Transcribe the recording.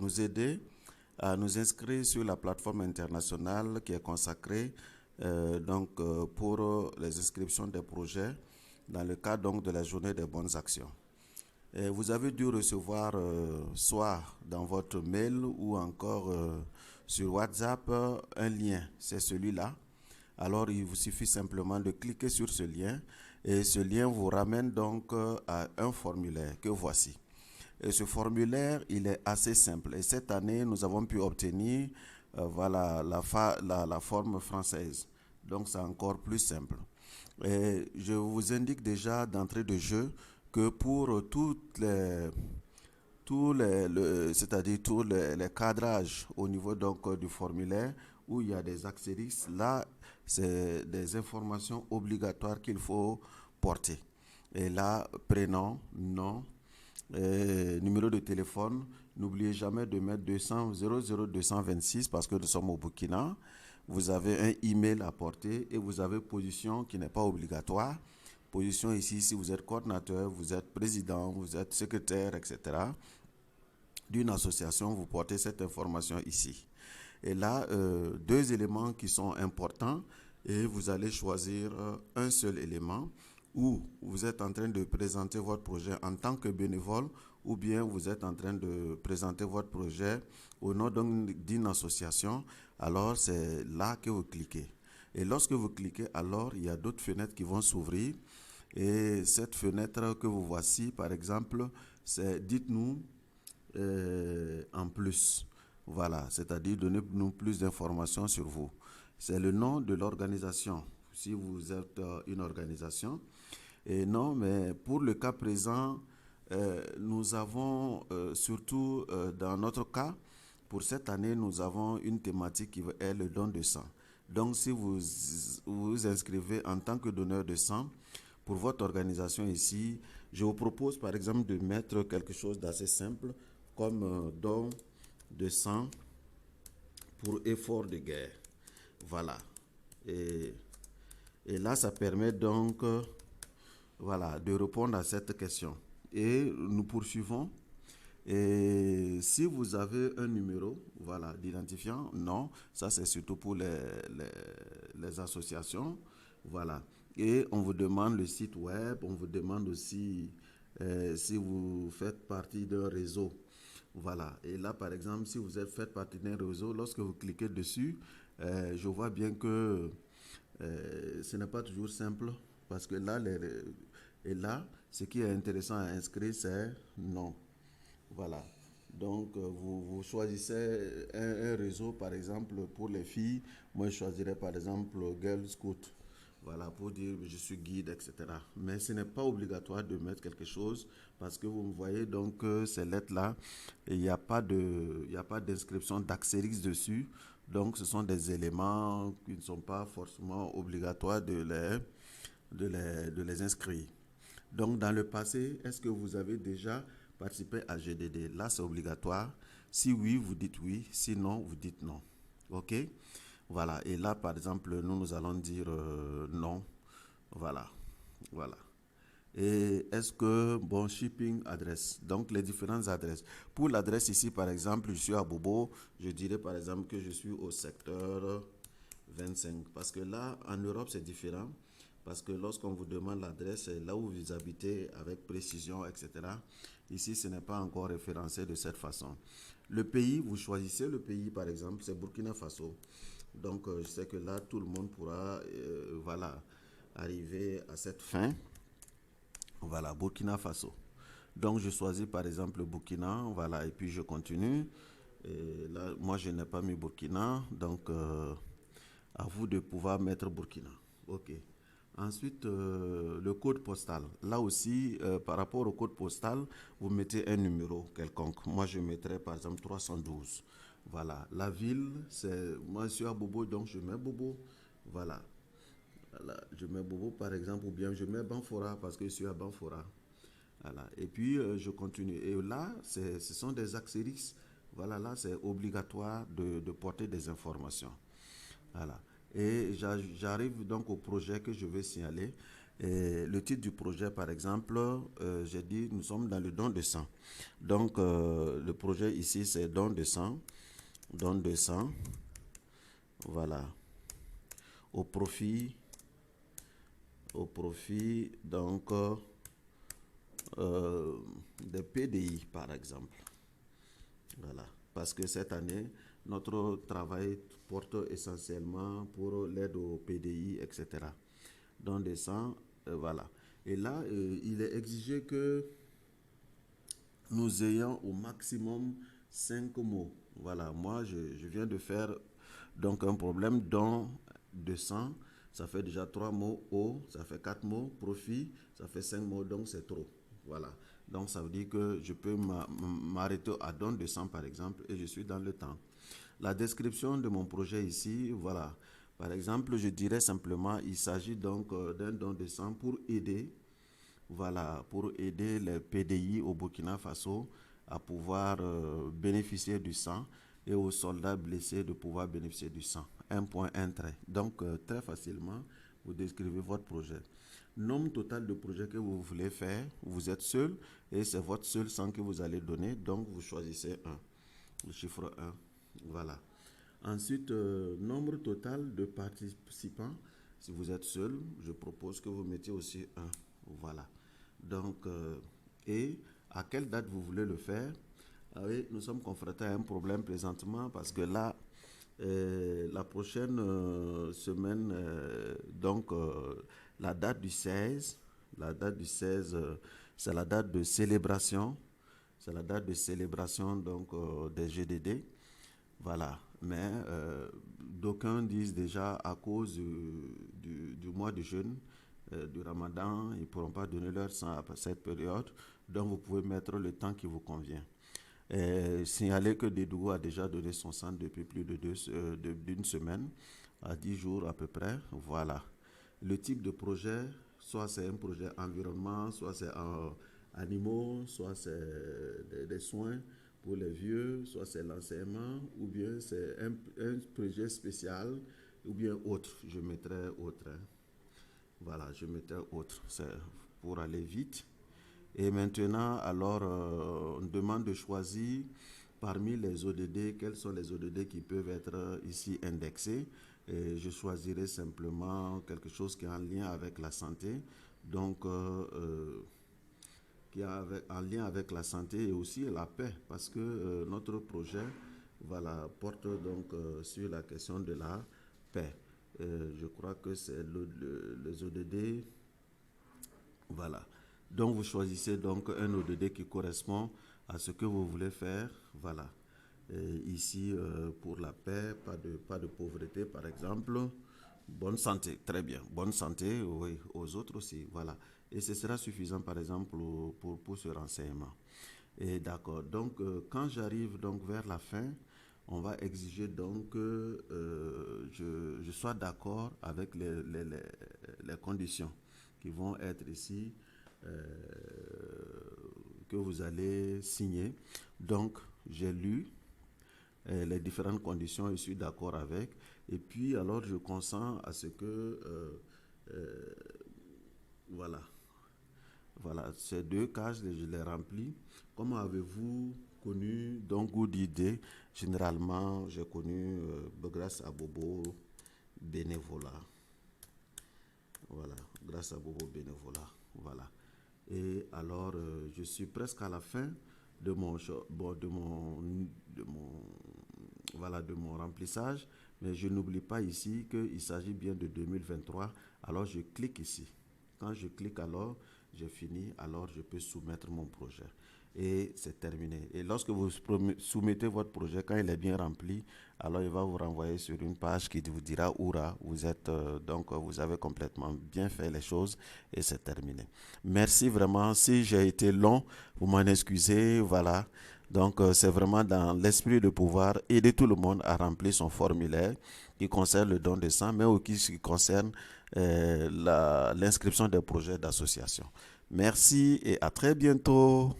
nous aider à nous inscrire sur la plateforme internationale qui est consacrée pour les inscriptions des projets dans le cadre donc de la journée des bonnes actions. Et vous avez dû recevoir soit dans votre mail ou encore sur WhatsApp un lien, c'est celui-là. Alors il vous suffit simplement de cliquer sur ce lien et ce lien vous ramène donc à un formulaire que voici. Et ce formulaire, il est assez simple. Et cette année, nous avons pu obtenir la forme française. Donc, c'est encore plus simple. Et je vous indique déjà d'entrée de jeu que pour c'est-à-dire tous les cadrages au niveau donc du formulaire où il y a des astérisques, là, c'est des informations obligatoires qu'il faut porter. Et là, prénom, nom, numéro de téléphone, n'oubliez jamais de mettre 200 00226 parce que nous sommes au Burkina. Vous avez un email à porter et vous avez position qui n'est pas obligatoire. Position ici, si vous êtes coordinateur, vous êtes président, vous êtes secrétaire, etc. d'une association, vous portez cette information ici. Et là, deux éléments qui sont importants et vous allez choisir un seul élément où vous êtes en train de présenter votre projet en tant que bénévole ou bien vous êtes en train de présenter votre projet au nom d'une association. Alors, c'est là que vous cliquez. Et lorsque vous cliquez, alors, il y a d'autres fenêtres qui vont s'ouvrir. Et cette fenêtre que vous voici, par exemple, c'est « Dites-nous en plus ». Voilà, c'est-à-dire donnez-nous plus d'informations sur vous. C'est le nom de l'organisation, si vous êtes une organisation. Et non, mais pour le cas présent, nous avons surtout dans notre cas, pour cette année, nous avons une thématique qui est le don de sang. Donc, si vous vous inscrivez en tant que donneur de sang, pour votre organisation ici, je vous propose par exemple de mettre quelque chose d'assez simple comme don de sang pour effort de guerre. Voilà. Et là, ça permet donc de répondre à cette question. Et nous poursuivons. Et si vous avez un numéro d'identifiant, non, ça c'est surtout pour les associations. Voilà. Et on vous demande le site web, on vous demande aussi si vous faites partie d'un réseau. Voilà. Et là, par exemple, si vous faites partie d'un réseau, lorsque vous cliquez dessus, je vois bien que ce n'est pas toujours simple parce que là, ce qui est intéressant à inscrire, c'est non. Voilà. Donc, vous choisissez un réseau, par exemple, pour les filles. Moi, je choisirais, par exemple, Girl Scout. Voilà, pour dire je suis guide, etc. Mais ce n'est pas obligatoire de mettre quelque chose parce que vous me voyez donc ces lettres-là, il n'y a pas d'inscription d'astérisque dessus. Donc, ce sont des éléments qui ne sont pas forcément obligatoires de les inscrire. Donc, dans le passé, est-ce que vous avez déjà participé à GDD? Là, c'est obligatoire. Si oui, vous dites oui. Sinon, vous dites non. OK? Voilà. Et là, par exemple, nous allons dire non. Voilà. Voilà. Et est-ce que, shipping adresse, donc les différentes adresses. Pour l'adresse ici, par exemple, je suis à Bobo, je dirais par exemple que je suis au secteur 25. Parce que là, en Europe, c'est différent. Parce que lorsqu'on vous demande l'adresse, c'est là où vous habitez avec précision, etc. Ici, ce n'est pas encore référencé de cette façon. Le pays, vous choisissez le pays, par exemple, c'est Burkina Faso. Donc, je sais que là, tout le monde pourra arriver à cette fin. Voilà, Burkina Faso. Donc, je choisis par exemple Burkina, voilà, et puis je continue. Et là, moi, je n'ai pas mis Burkina, donc à vous de pouvoir mettre Burkina. OK. Ensuite, le code postal. Là aussi, par rapport au code postal, vous mettez un numéro quelconque. Moi, je mettrai par exemple 312. Voilà. La ville, c'est... Moi, je suis à Bobo, donc je mets Bobo. Voilà. Voilà. Je mets Bobo, par exemple, ou bien je mets Banfora parce que je suis à Banfora. Voilà. Et puis, je continue. Et là, ce sont des astérisques. Voilà, là, c'est obligatoire de porter des informations. Voilà. Et j'arrive donc au projet que je vais signaler. Et le titre du projet, par exemple, j'ai dit, nous sommes dans le don de sang. Donc, le projet ici, c'est don de sang. Don de sang. Voilà. Au profit, donc, des PDI, par exemple. Voilà. Parce que cette année, notre travail porte essentiellement pour l'aide au PDI, etc. Don de sang, voilà. Et là, il est exigé que nous ayons au maximum 5 mots. Voilà, moi, je viens de faire donc un problème don de sang. Ça fait déjà 3 mots. O, ça fait 4 mots. Profit, ça fait 5 mots, donc c'est trop. Voilà. Donc ça veut dire que je peux m'arrêter à don de sang, par exemple, et je suis dans le temps. La description de mon projet ici, voilà. Par exemple, je dirais simplement, il s'agit donc d'un don de sang pour aider, voilà, pour aider les PDI au Burkina Faso à pouvoir bénéficier du sang et aux soldats blessés de pouvoir bénéficier du sang. Un point, un trait. Donc, très facilement, vous décrivez votre projet. Nombre total de projets que vous voulez faire, vous êtes seul et c'est votre seul sang que vous allez donner, donc vous choisissez un, le chiffre un. Voilà. Ensuite, nombre total de participants. Si vous êtes seul, je propose que vous mettiez aussi un. Voilà. Donc, et à quelle date vous voulez le faire? Ah oui, nous sommes confrontés à un problème présentement parce que là, la prochaine semaine, donc la date du 16, c'est la date de célébration, c'est la date de célébration donc des GDD. Voilà, mais d'aucuns disent déjà à cause du mois de jeûne, du ramadan, ils ne pourront pas donner leur sang à cette période, donc vous pouvez mettre le temps qui vous convient. Signaler que Dédougou a déjà donné son sang depuis plus d'une semaine, à 10 jours à peu près, voilà. Le type de projet, soit c'est un projet environnement, soit c'est animaux, soit c'est des soins pour les vieux, soit c'est l'enseignement, ou bien c'est un projet spécial, ou bien autre. Je mettrai autre. Hein. Voilà, je mettrai autre. C'est pour aller vite. Et maintenant, alors, on demande de choisir parmi les ODD, quels sont les ODD qui peuvent être ici indexés. Et je choisirai simplement quelque chose qui est en lien avec la santé. Donc, qui est en lien avec la santé et aussi la paix, parce que notre projet voilà, porte donc sur la question de la paix. Je crois que c'est les ODD. Voilà. Donc vous choisissez donc un ODD qui correspond à ce que vous voulez faire. Voilà. Et ici, pour la paix, pas de pauvreté, par exemple. Bonne santé, très bien. Bonne santé, oui, aux autres aussi. Voilà. Et ce sera suffisant, par exemple, pour ce renseignement. Et d'accord. Donc, quand j'arrive donc vers la fin, on va exiger donc que je sois d'accord avec les conditions qui vont être ici, euh, que vous allez signer. Donc, j'ai lu les différentes conditions et je suis d'accord avec. Et puis, alors, je consens à ce que, euh, voilà, voilà, ces deux cases, je les remplis. Comment avez-vous connu donc ou d'idées? Généralement, j'ai connu grâce à Bobo bénévolat. Voilà, grâce à Bobo bénévolat. Voilà. Et alors, je suis presque à la fin de voilà, de mon remplissage, mais je n'oublie pas ici qu'il s'agit bien de 2023. Alors, je clique ici. Quand je clique alors, j'ai fini, alors je peux soumettre mon projet. Et c'est terminé. Et lorsque vous soumettez votre projet, quand il est bien rempli, alors il va vous renvoyer sur une page qui vous dira Oura, vous êtes donc vous avez complètement bien fait les choses et c'est terminé. Merci vraiment. Si j'ai été long, vous m'en excusez. Voilà. Donc c'est vraiment dans l'esprit de pouvoir aider tout le monde à remplir son formulaire qui concerne le don de sang, mais aussi qui concerne l'inscription des projets d'association. Merci et à très bientôt.